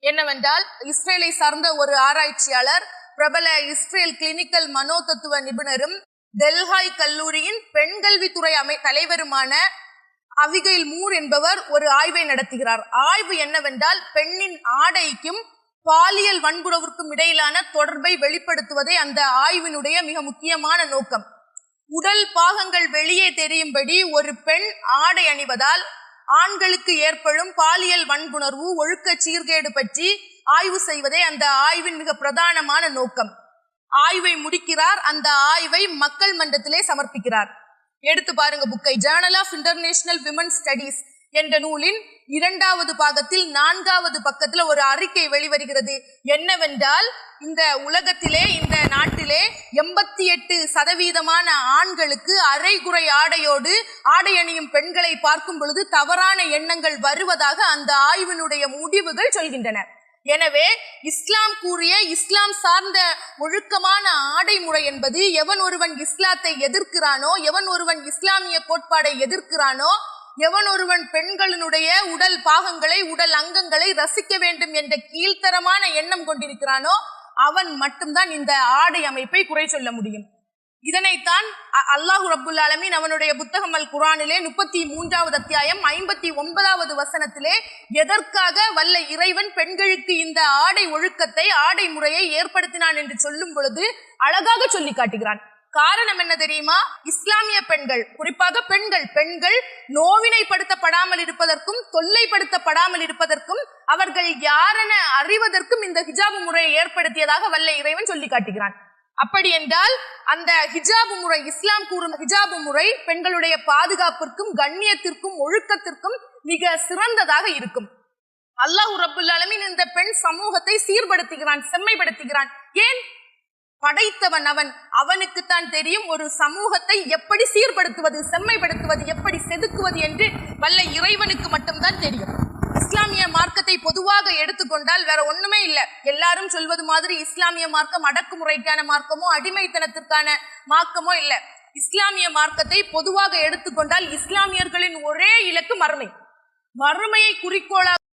என்னவென்றால், இஸ்ரேலை சார்ந்த ஒரு ஆராய்ச்சியாளர், பிரபல இஸ்ரேல் கிளினிக்கல் மனோதத்துவ நிபுணரும் டெல்ஹாய் கல்லூரியின் பெண் கல்வித்துறை தலைவருமான அவிகைல் மூர் என்பவர் ஒரு ஆய்வை நடத்துகிறார். ஆய்வு என்னவென்றால், பெண்ணின் ஆடைக்கும் பாலியல் வன்புணர்வுக்கும் இடையிலான தொடர்பை வெளிப்படுத்துவதே அந்த ஆய்வினுடைய மிக முக்கியமான நோக்கம். உடல் பாகங்கள் வெளியே தெரியும்படி ஒரு பெண் ஆடை அணிவதால் ஆண்களுக்கு ஏற்படும் பாலியல் வன்புணர்வு, ஒழுக்க சீர்கேடு பற்றி ஆய்வு செய்வதே அந்த ஆய்வின் மிக பிரதானமான நோக்கம். ஆய்வை முடிக்கிறார். அந்த ஆய்வை மக்கள் மன்றத்திலே சமர்ப்பிக்கிறார். எடுத்து பாருங்க புக்கை. Journal of international women studies என்ற நூலின் 2வது பாகத்தில் 4வது பக்கத்துல ஒரு அறிக்கை வெளிவருகிறது. என்னவென்றால், இந்த உலகத்திலே, இந்த நாட்டிலே 88% ஆண்களுக்கு அரைகுறை ஆடையோடு ஆடை அணியும் பெண்களை பார்க்கும் பொழுது தவறான எண்ணங்கள் வருவதாக அந்த ஆய்வினுடைய முடிவுகள் சொல்கின்றன. எனவே இஸ்லாம் கூறிய, இஸ்லாம் சார்ந்த ஒழுக்கமான ஆடை முறை என்பது, எவன் ஒருவன் இஸ்லாத்தை எதிர்க்கிறானோ, எவன் ஒருவன் இஸ்லாமிய கோட்பாடை எதிர்க்கிறானோ, எவன் ஒருவன் பெண்களினுடைய உடல் பாகங்களை, உடல் அங்கங்களை ரசிக்க வேண்டும் என்ற கீழ்த்தரமான எண்ணம் கொண்டிருக்கிறானோ, அவன் மட்டும்தான் இந்த ஆடை அமைப்பை குறை சொல்ல முடியும். இதனைத்தான் அல்லாஹ் ரப்புல் ஆலமீன் அவனுடைய புத்தகம் அல் குர்ஆனிலே 33வது அத்தியாயம் 59வது வசனத்திலே எதற்காக வல்ல இறைவன் பெண்களுக்கு இந்த ஆடை ஒழுக்கத்தை, ஆடை முறையை ஏற்படுத்தினான் என்று சொல்லும் பொழுது அழகாக சொல்லி காட்டுகிறான். காரணம் என்ன தெரியுமா? இஸ்லாமிய பெண்கள், குறிப்பாக பெண்கள் நோவினைப்படுத்தப்படாமல் இருப்பதற்கும், தொல்லைப்படுத்தப்படாமல் இருப்பதற்கும், அவர்கள் யாரென அறிவதற்கும் இந்த ஹிஜாபு முறையை ஏற்படுத்தியதாக வல்ல இறைவன் சொல்லி காட்டுகிறான். அப்படி என்றால் அந்த ஹிஜாபு முறை, இஸ்லாம் கூறும் ஹிஜாபு முறை பெண்களுடைய பாதுகாப்பிற்கும், கண்ணியத்திற்கும், ஒழுக்கத்திற்கும் மிக சிறந்ததாக இருக்கும். அல்லாஹ் ரப்புல் ஆலமீன் இந்த பெண் சமூகத்தை சீர்படுத்துகிறான், செம்மைப்படுத்துகிறான். ஏன்? படைத்தவன் அவன். அவனுக்குத்தான் தெரியும் ஒரு சமூகத்தை எப்படி சீர்படுத்துவது, செம்மைப்படுத்துவது, எப்படி செதுக்குவது என்று வல்ல இறைவனுக்கு மட்டும்தான் தெரியும். இஸ்லாமிய மார்க்கத்தை பொதுவாக எடுத்துக்கொண்டால் வேற ஒண்ணுமே இல்லை. எல்லாரும் சொல்வது மாதிரி இஸ்லாமிய மார்க்கம் அடக்குமுறைக்கான மார்க்கமோ, அடிமைத்தனத்திற்கான மார்க்கமோ இல்லை. இஸ்லாமிய மார்க்கத்தை பொதுவாக எடுத்துக்கொண்டால் இஸ்லாமியர்களின் ஒரே இலக்கு மறுமை. மறுமையை குறிக்கோளாக